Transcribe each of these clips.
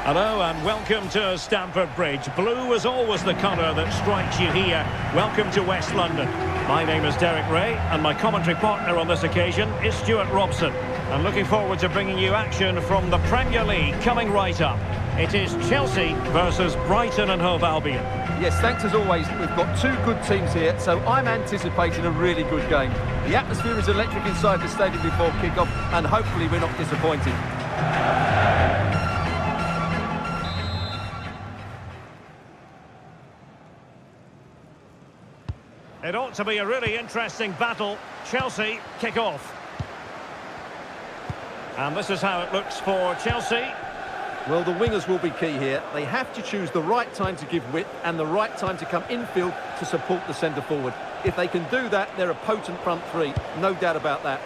Hello and welcome to Stamford Bridge. Blue is always the colour that strikes you here. Welcome to West London. My name is Derek Ray and my commentary partner on this occasion is Stuart Robson. I'm looking forward to bringing you action from the Premier League coming right up. It is Chelsea versus Brighton and Hove Albion. Yes, thanks as always. We've got two good teams here, so I'm anticipating a really good game. The atmosphere is electric inside the stadium before kick-off, and hopefully we're not disappointed. It ought to be a really interesting battle. Chelsea kick off. And this is how it looks for Chelsea. Well, the wingers will be key here. They have to choose the right time to give width and the right time to come infield to support the centre forward. If they can do that, they're a potent front three. No doubt about that.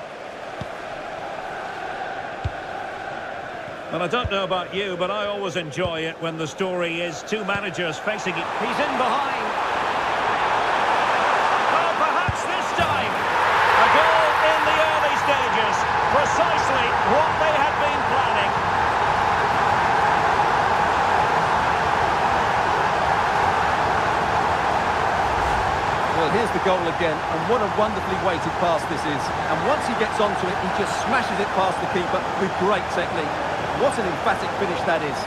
Well, I don't know about you, but I always enjoy it when the story is two managers facing it. He's in behind. Oh, perhaps this time. A goal in the early stages. Precisely what they had been planning. Well, here's the goal again, and what a wonderfully weighted pass this is. And once he gets onto it, he just smashes it past the keeper with great technique. What an emphatic finish that is.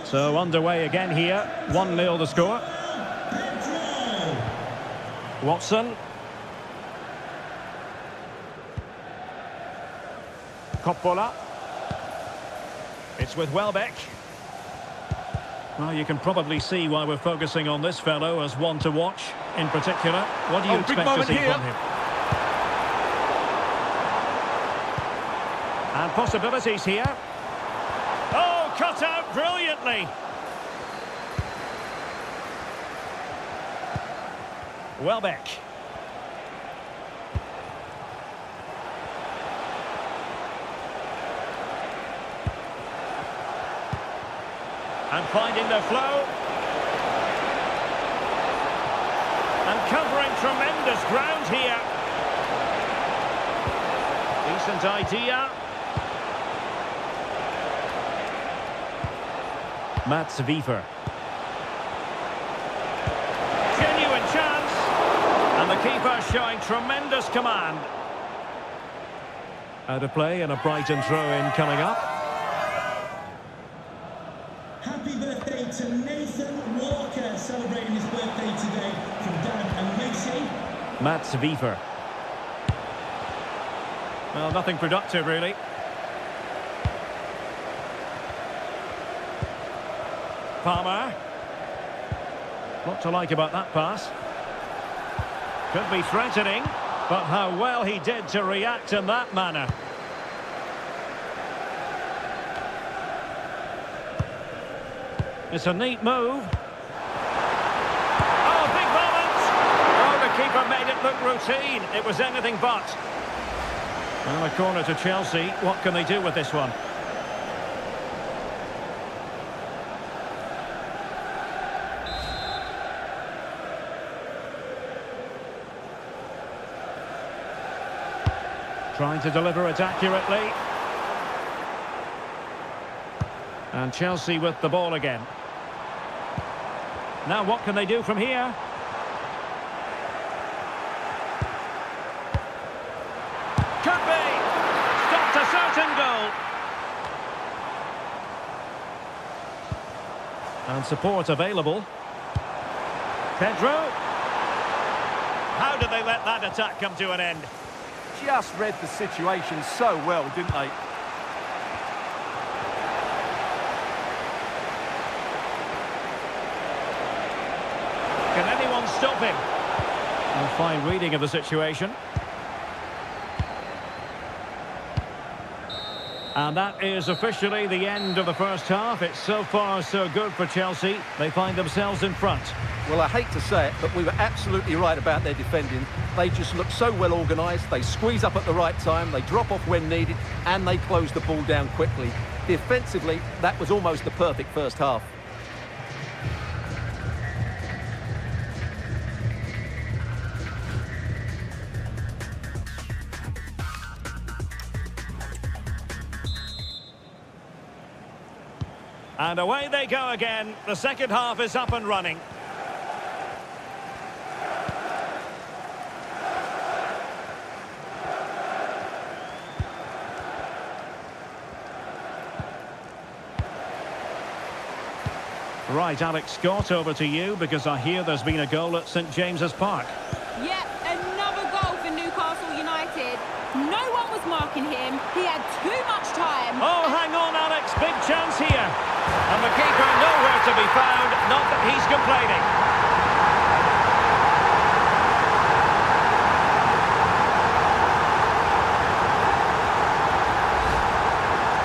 So underway again here. 1-0 the score. Watson. Coppola. It's with Welbeck. Well, you can probably see why we're focusing on this fellow as one to watch in particular. What do you expect to see from him? And possibilities here. Oh, cut out brilliantly. Welbeck. And finding the flow. And covering tremendous ground here. Decent idea. Mats Wiever. Genuine chance. And the keeper showing tremendous command. Out of play and a Brighton throw-in coming up. Happy birthday to Nathan Walker, celebrating his birthday today from Dad and Lucy. Mats Wiever. Well, nothing productive, really. Palmer. What to like about that pass. Could be threatening, but how well he did to react in that manner. It's a neat move. Oh, big moment! Oh, the keeper made it look routine. It was anything but. Well, a corner to Chelsea. What can they do with this one? Trying to deliver it accurately. And Chelsea with the ball again. Now what can they do from here? Could be! Stopped a certain goal. And support available. Pedro. How did they let that attack come to an end? Just read the situation so well, didn't they? Can anyone stop him? A fine reading of the situation. And that is officially the end of the first half. It's so far so good for Chelsea. They find themselves in front. Well, I hate to say it, but we were absolutely right about their defending. They just look so well organised. They squeeze up at the right time, they drop off when needed, and they close the ball down quickly. Defensively, that was almost the perfect first half. And away they go again. The second half is up and running. Right, Alex Scott, over to you, because I hear there's been a goal at St James's Park. Yep, another goal for Newcastle United. No one was marking him. He had too much time. Oh, hang on, Alex. Big chance here. And the keeper nowhere to be found. Not that he's complaining.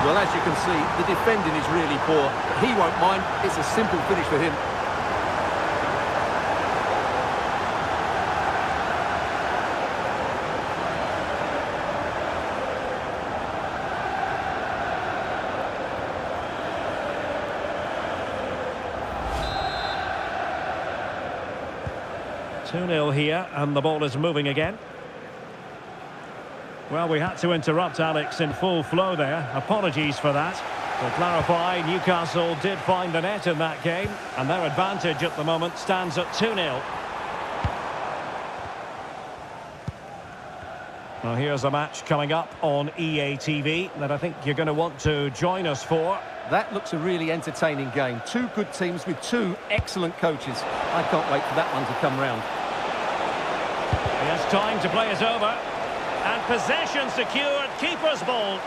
Well, as you can see, the defending is really poor. But he won't mind. It's a simple finish for him. Two-nil here, and the ball is moving again. Well, we had to interrupt Alex in full flow there. Apologies for that. To clarify, Newcastle did find the net in that game, and their advantage at the moment stands at 2-0. Well, here's a match coming up on EA TV that I think you're going to want to join us for. That looks a really entertaining game. Two good teams with two excellent coaches. I can't wait for that one to come round. He has time to play it over. And possession secured, keeper's ball.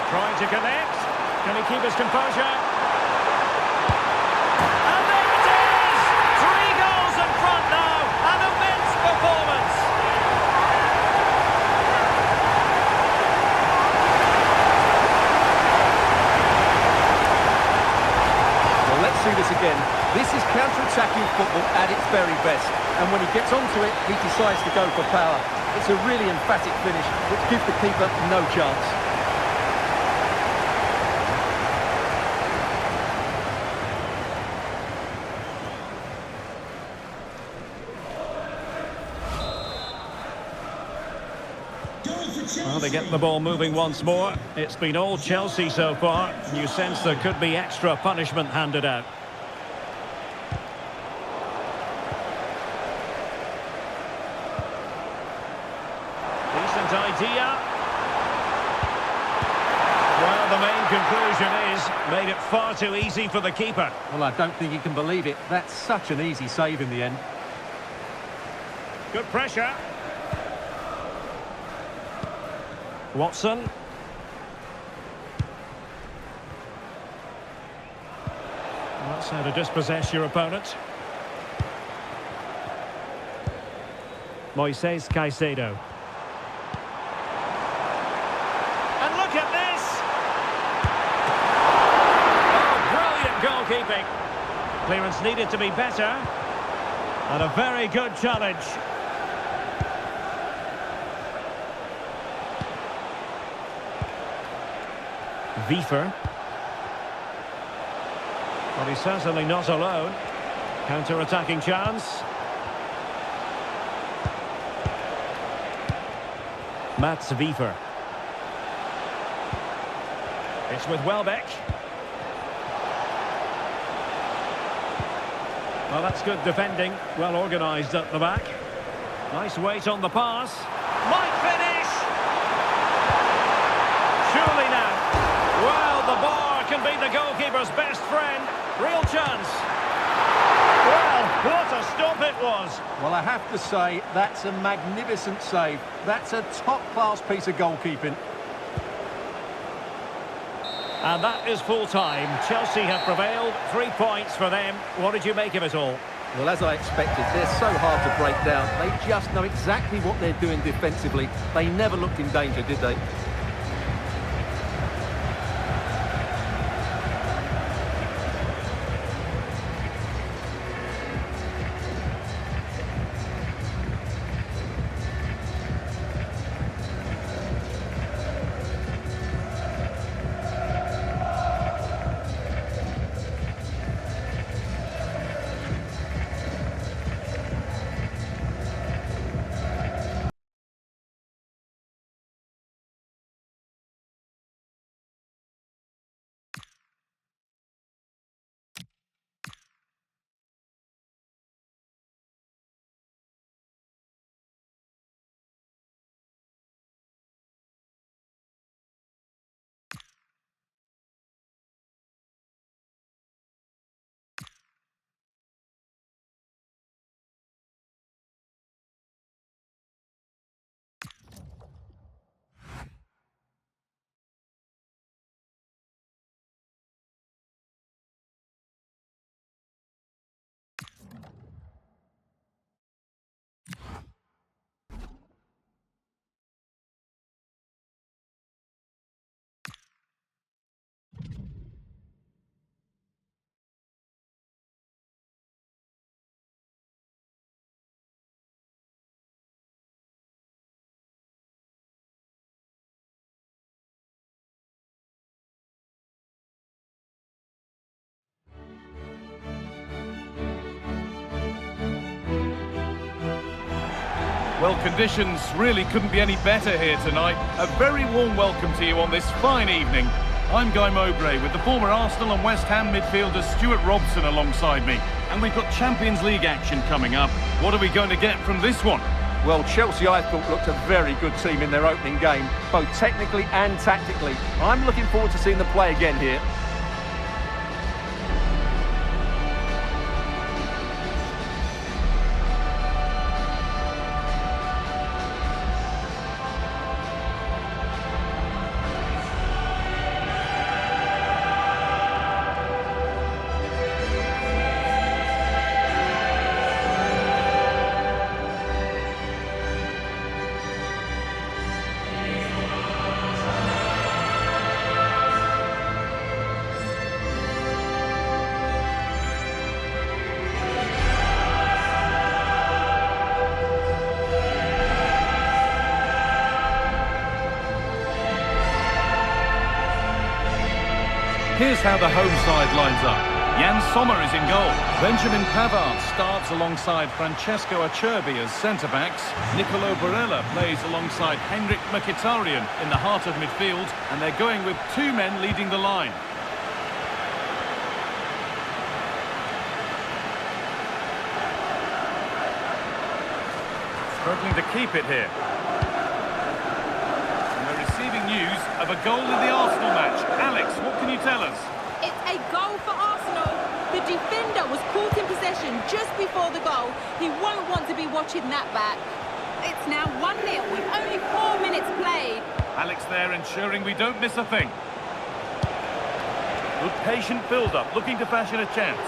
Trying to connect. Can he keep his composure? And there it is! 3 goals in front now. An immense performance. Well, let's see this again. This is counter-attacking football at its very best. And when he gets onto it, he decides to go for power. It's a really emphatic finish, which gives the keeper no chance. Well, they get the ball moving once more. It's been all Chelsea so far. You sense there could be extra punishment handed out. Decent idea. Well, the main conclusion is made it far too easy for the keeper. Well, I don't think you can believe it. That's such an easy save in the end. Good pressure. Watson. That's how to dispossess your opponent. Moises Caicedo. And look at this! Oh, brilliant goalkeeping. Clearance needed to be better. And a very good challenge. Wiefer. But he's certainly not alone. Counter-attacking chance. Mats Wiefer. It's with Welbeck. Well, that's good defending. Well organised at the back. Nice weight on the pass. Might finish! Surely now. Well, the bar can be the goalkeeper's best friend. Real chance. Well, what a stop it was. Well, I have to say, that's a magnificent save. That's a top-class piece of goalkeeping. And that is full time. Chelsea have prevailed. 3 points for them. What did you make of it all? Well, as I expected, they're so hard to break down. They just know exactly what they're doing defensively. They never looked in danger, did they? Well, conditions really couldn't be any better here tonight. A very warm welcome to you on this fine evening. I'm Guy Mowbray with the former Arsenal and West Ham midfielder Stuart Robson alongside me. And we've got Champions League action coming up. What are we going to get from this one? Well, Chelsea, I thought, looked a very good team in their opening game, both technically and tactically. I'm looking forward to seeing them play again here. Here's how the home side lines up. Jan Sommer is in goal. Benjamin Pavard starts alongside Francesco Acerbi as centre-backs. Nicolo Barella plays alongside Henrik Mkhitaryan in the heart of midfield, and they're going with two men leading the line. Struggling to keep it here. And we're receiving news of a goal in the Arsenal match. Alex, what can you tell us? It's a goal for Arsenal. The defender was caught in possession just before the goal. He won't want to be watching that back. It's now 1-0 with only 4 minutes played. Alex there ensuring we don't miss a thing. Good patient build-up, looking to fashion a chance.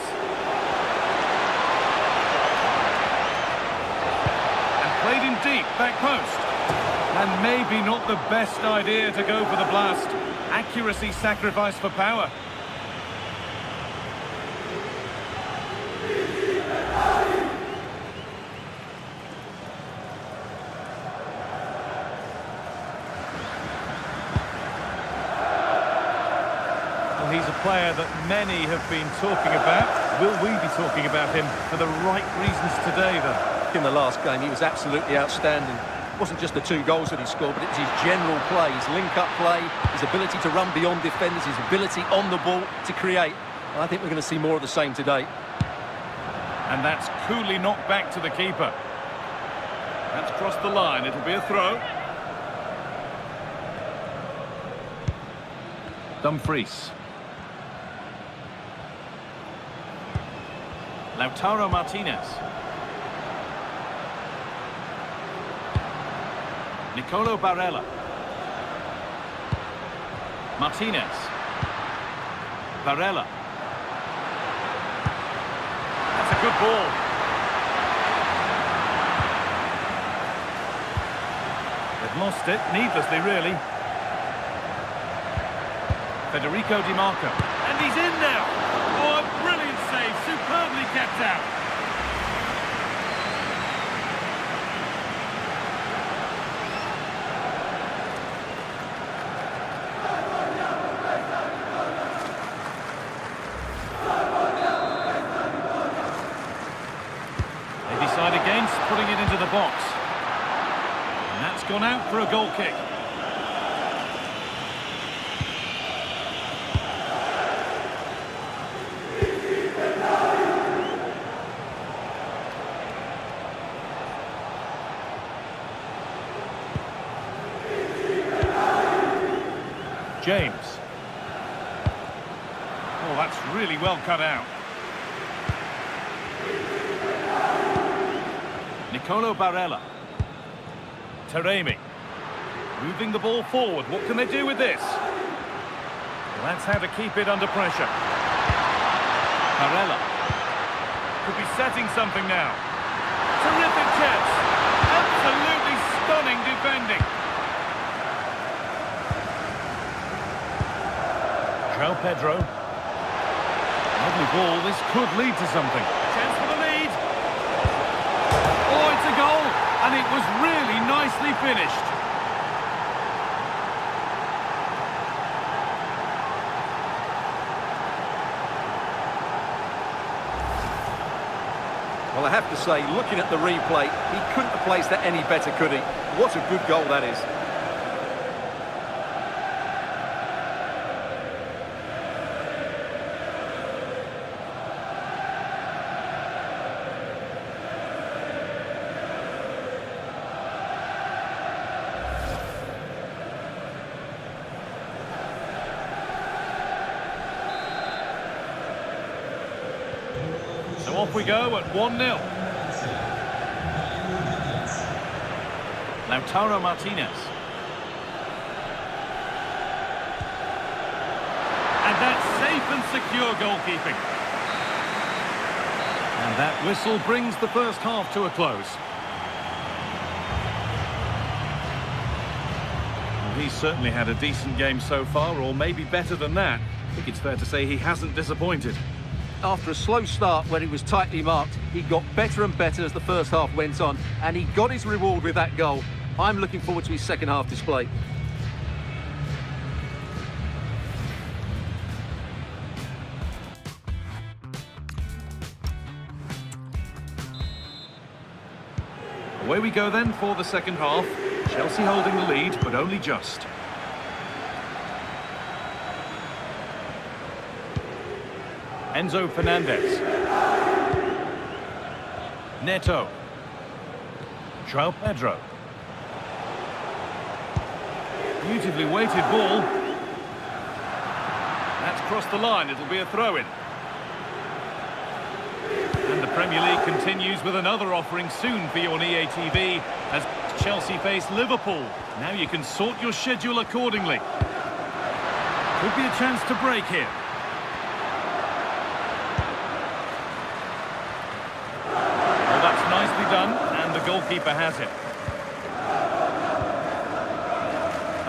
And played in deep, back post. And maybe not the best idea to go for the blast. Accuracy sacrificed for power. He's a player that many have been talking about. Will we be talking about him for the right reasons today, though? In the last game, he was absolutely outstanding. It wasn't just the 2 goals that he scored, but it was his general play, his link-up play, his ability to run beyond defenders, his ability on the ball to create. And I think we're going to see more of the same today. And that's coolly knocked back to the keeper. That's crossed the line. It'll be a throw. Dumfries. Lautaro Martinez. Nicolo Barella. Martinez. Barella. That's a good ball. They've lost it, needlessly really. Federico Di Marco. And he's in now! Oh, a brilliant save, superbly kept out. They decide against putting it into the box. And that's gone out for a goal kick. James. Oh, that's really well cut out. Nicolo Barella. Taremi. Moving the ball forward. What can they do with this? Well, that's how to keep it under pressure. Barella. Could be setting something now. Terrific chance. Absolutely stunning defending. João Pedro. Lovely ball, this could lead to something. Chance for the lead. Oh, it's a goal, and it was really nicely finished. Well, I have to say, looking at the replay, he couldn't have placed that any better, could he? What a good goal that is. So off we go at 1-0. Lautaro Martinez. And that's safe and secure goalkeeping. And that whistle brings the first half to a close. Well, he's certainly had a decent game so far, or maybe better than that. I think it's fair to say he hasn't disappointed. After a slow start when he was tightly marked, he got better and better as the first half went on, and he got his reward with that goal. I'm looking forward to his second half display. Away we go then for the second half. Chelsea holding the lead, but only just. Enzo Fernandez. Neto. João Pedro. Beautifully weighted ball. That's crossed the line, it'll be a throw-in. And the Premier League continues with another offering soon for you on EA TV as Chelsea face Liverpool. Now you can sort your schedule accordingly. Could be a chance to break here. Nicely done, and the goalkeeper has it.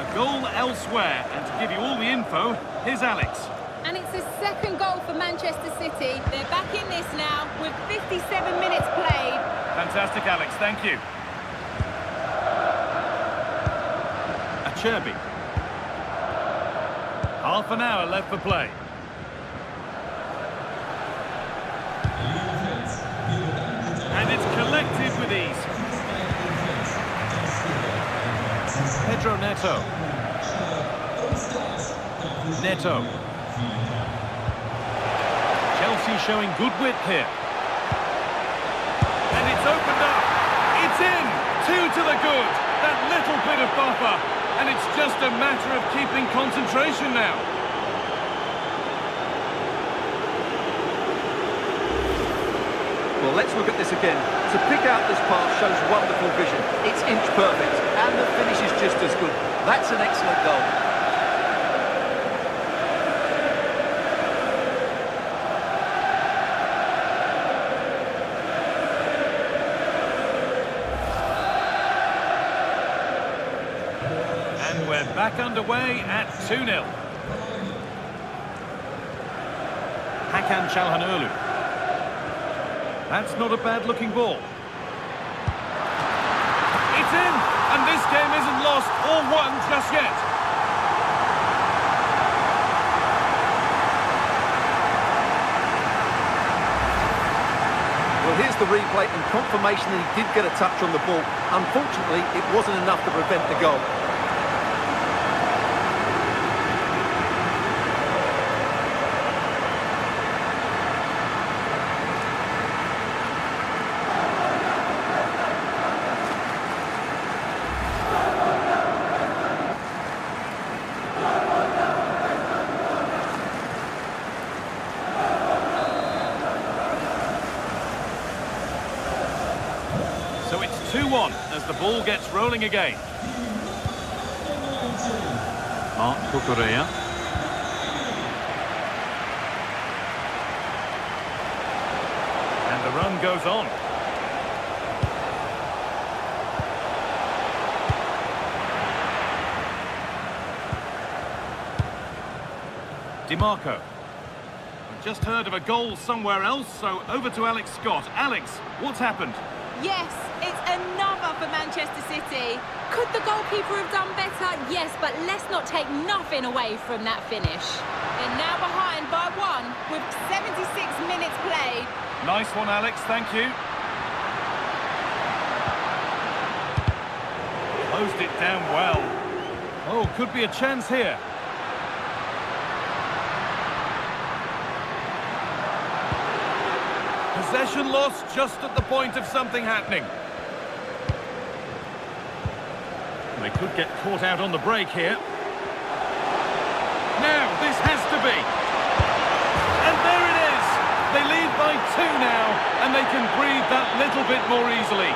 A goal elsewhere, and to give you all the info, here's Alex. And it's his second goal for Manchester City. They're back in this now with 57 minutes played. Fantastic, Alex, thank you. Acerbi. Half an hour left for play. And it's collected with ease. Pedro Neto. Neto. Chelsea showing good width here. And it's opened up. It's in. 2 to the good. That little bit of buffer. And it's just a matter of keeping concentration now. Well, let's look at this again. To pick out this pass shows wonderful vision. It's inch perfect, and the finish is just as good. That's an excellent goal. Back underway at 2-0. Hakan Çalhanoğlu. That's not a bad-looking ball. It's in, and this game isn't lost or won just yet. Well, here's the replay and confirmation that he did get a touch on the ball. Unfortunately, it wasn't enough to prevent the goal. So it's 2-1 as the ball gets rolling again. Marc Cucurella. And the run goes on. DiMarco. I've just heard of a goal somewhere else, so over to Alex Scott. Alex, what's happened? Yes, it's another for Manchester City. Could the goalkeeper have done better? Yes, but let's not take nothing away from that finish. They're now behind by 1 with 76 minutes played. Nice one, Alex, thank you. Closed it down well. Oh, could be a chance here. Possession lost just at the point of something happening. They could get caught out on the break here. Now, this has to be. And there it is! They lead by 2 now, and they can breathe that little bit more easily.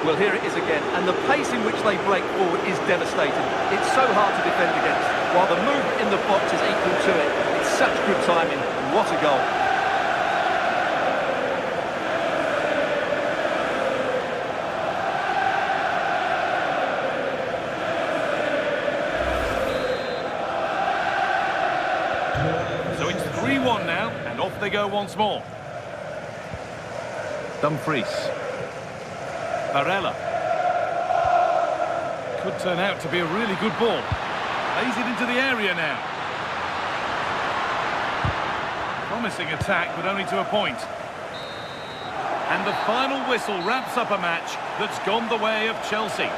Well, here it is again, and the pace in which they break forward is devastating. It's so hard to defend against, while the movement in the box is equal to it. It's such good timing. What a goal. So it's 3-1 now, and off they go once more. Dumfries. Barella. Could turn out to be a really good ball. Plays it into the area now. Promising attack, but only to a point. And the final whistle wraps up a match that's gone the way of Chelsea.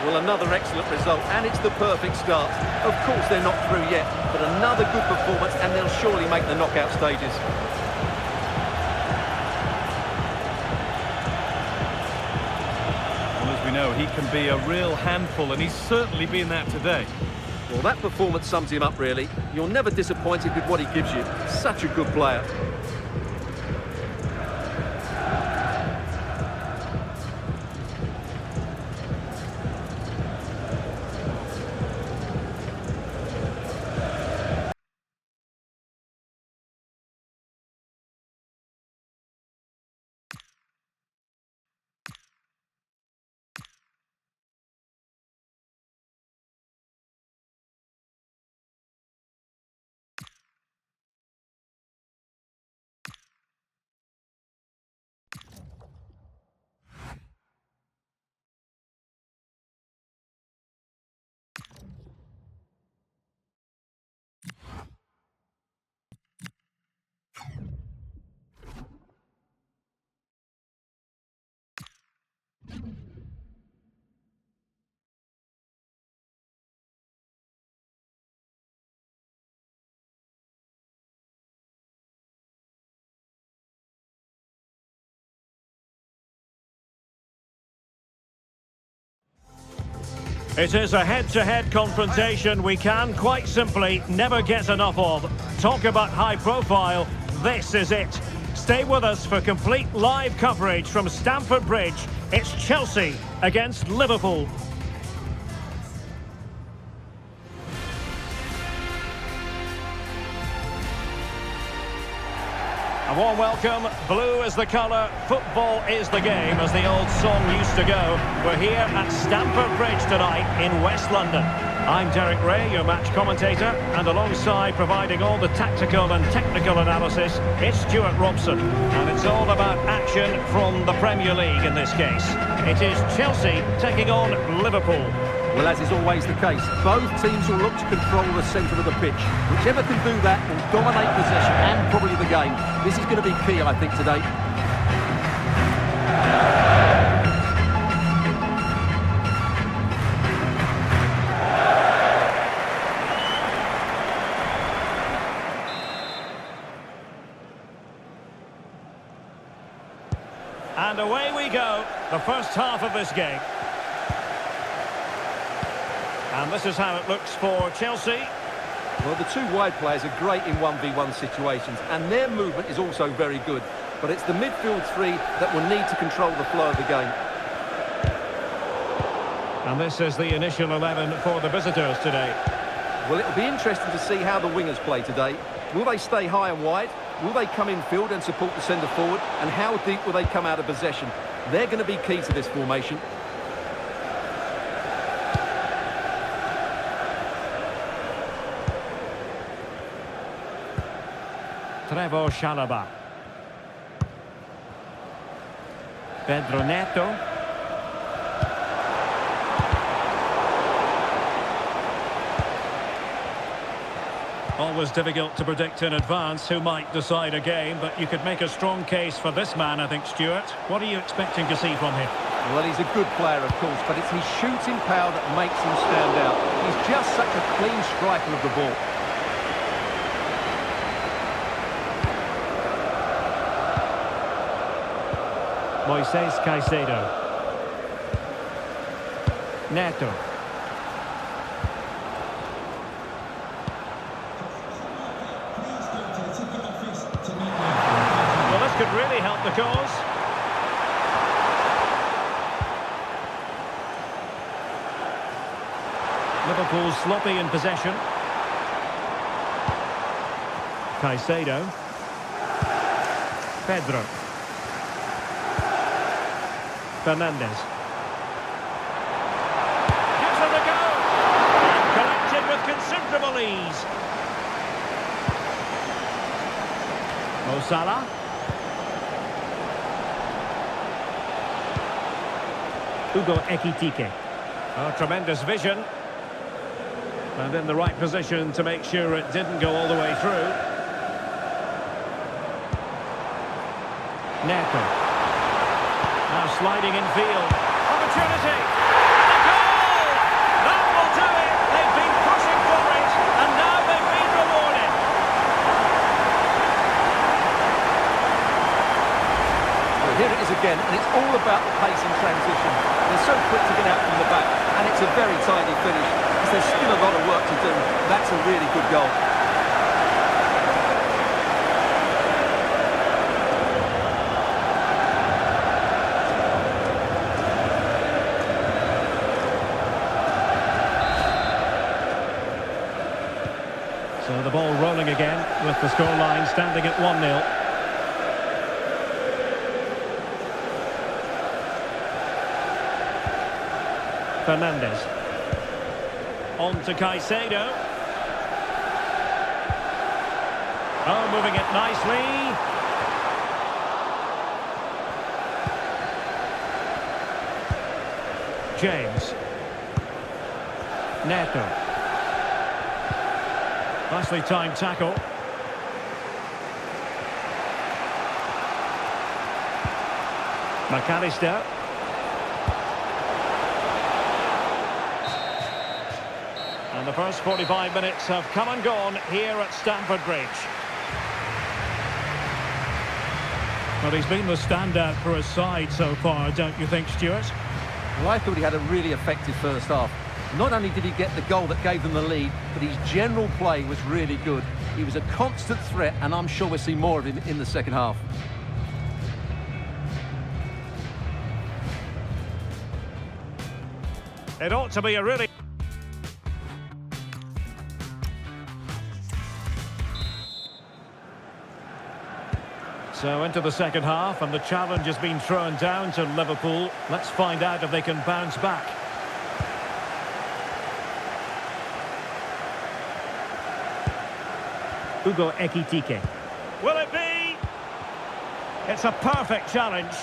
Well, another excellent result, and it's the perfect start. Of course, they're not through yet, but another good performance, and they'll surely make the knockout stages. We know he can be a real handful, and he's certainly been that today. Well, that performance sums him up, really. You're never disappointed with what he gives you. Such a good player. It is a head-to-head confrontation we can, quite simply, never get enough of. Talk about high profile, this is it. Stay with us for complete live coverage from Stamford Bridge. It's Chelsea against Liverpool. A warm welcome. Blue is the colour, football is the game, as the old song used to go. We're here at Stamford Bridge tonight in West London. I'm Derek Ray, your match commentator, and alongside providing all the tactical and technical analysis, it's Stuart Robson. And it's all about action from the Premier League in this case. It is Chelsea taking on Liverpool. Well, as is always the case, both teams will look to control the centre of the pitch. Whichever can do that will dominate possession and probably the game. This is going to be key, I think, today. And away we go, the first half of this game. And this is how it looks for Chelsea. Well, the two wide players are great in 1v1 situations, and their movement is also very good. But it's the midfield three that will need to control the flow of the game. And this is the initial 11 for the visitors today. Well, it'll be interesting to see how the wingers play today. Will they stay high and wide? Will they come in field and support the centre forward? And how deep will they come out of possession? They're going to be key to this formation. Trevoh Chalobah. Pedro Neto. Always difficult to predict in advance who might decide a game, but you could make a strong case for this man, I think, Stuart. What are you expecting to see from him? Well, he's a good player, of course, but it's his shooting power that makes him stand out. He's just such a clean striker of the ball. Moises Caicedo. Neto. Well, this could really help the cause. Liverpool sloppy in possession. Caicedo. Pedro. Fernandes. Gives it a go. And collected with considerable ease. Mo Salah. Hugo Ekitike. Oh, tremendous vision. And in the right position to make sure it didn't go all the way through. Neto. Now sliding in field. Opportunity. And a goal! That will do it. They've been pushing for it, and now they've been rewarded. Well, here it is again, and it's all about the pace and transition. They're so quick to get out from the back, and it's a very tidy finish. Because there's still a lot of work to do. That's a really good goal. So the ball rolling again with the scoreline standing at 1-0. Fernandes. On to Caicedo. Oh, moving it nicely. James. Neto. Nicely timed tackle. McAllister. And the first 45 minutes have come and gone here at Stamford Bridge. Well, he's been the standout for his side so far, don't you think, Stuart? Well, I thought he had a really effective first half. Not only did he get the goal that gave them the lead, but his general play was really good. He was a constant threat, and I'm sure we'll see more of him in the second half. It ought to be a really... So into the second half, and the challenge has been thrown down to Liverpool. Let's find out if they can bounce back. Hugo Ekitike. Will it be? It's a perfect challenge.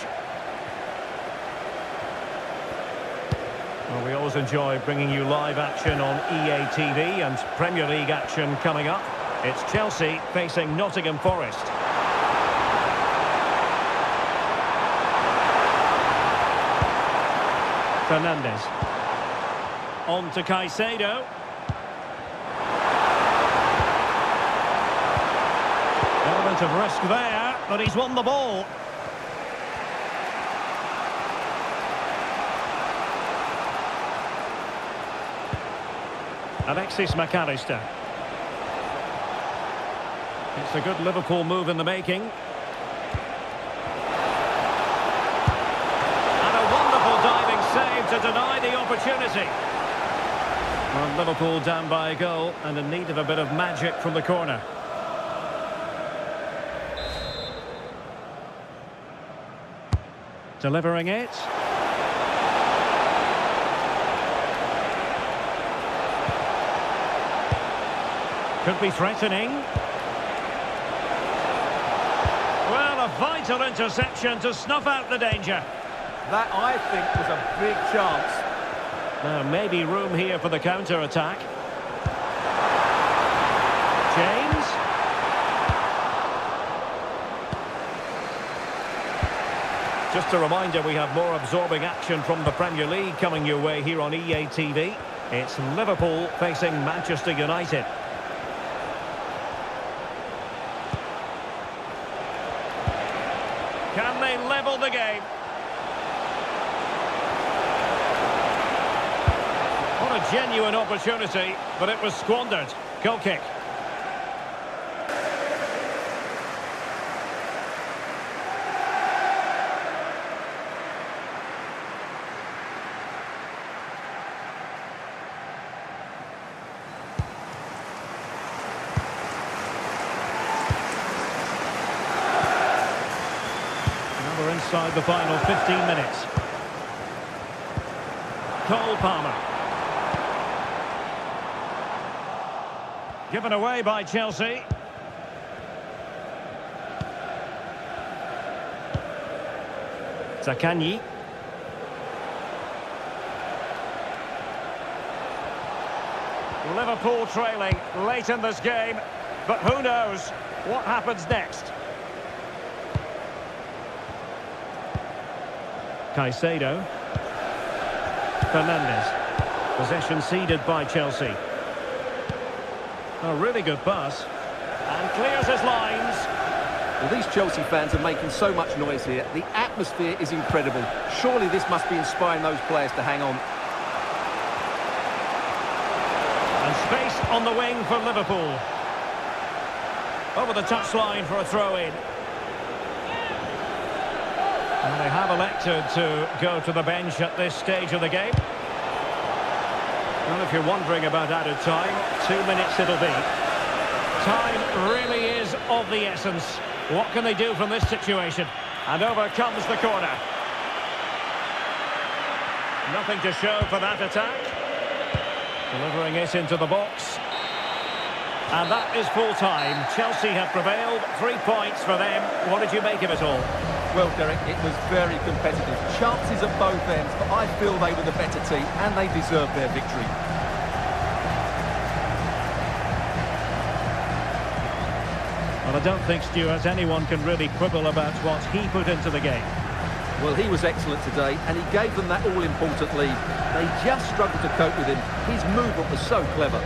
Well, we always enjoy bringing you live action on EA TV and Premier League action coming up. It's Chelsea facing Nottingham Forest. Fernandes. On to Caicedo. Element of risk there, but he's won the ball. Alexis Mac Allister. It's a good Liverpool move in the making. And a wonderful diving save to deny the opportunity. Well, Liverpool down by a goal and in need of a bit of magic from the corner. Delivering it. Could be threatening. Well, a vital interception to snuff out the danger. That, I think, was a big chance. Now, maybe room here for the counter-attack. James. Just a reminder, we have more absorbing action from the Premier League coming your way here on EA TV. It's Liverpool facing Manchester United. Can they level the game? What a genuine opportunity, but it was squandered. Goal kick. We're inside the final 15 minutes. Cole Palmer. Given away by Chelsea. Zaccagni. Liverpool trailing late in this game, but who knows what happens next. Caicedo. Fernandes. Possession ceded by Chelsea. A really good pass. And clears his lines. Well, these Chelsea fans are making so much noise here. The atmosphere is incredible. Surely this must be inspiring those players to hang on. And space on the wing for Liverpool. Over the touchline for a throw-in. And they have elected to go to the bench at this stage of the game. Well, if you're wondering about added time, 2 minutes it'll be. Time really is of the essence. What can they do from this situation? And over comes the corner. Nothing to show for that attack. Delivering it into the box. And that is full time. Chelsea have prevailed. 3 points for them. What did you make of it all? Well, Derek, it was very competitive. Chances at both ends, but I feel they were the better team and they deserved their victory. Well, I don't think, Stuart, anyone can really quibble about what he put into the game. Well, he was excellent today, and he gave them that all-important lead. They just struggled to cope with him. His movement was so clever.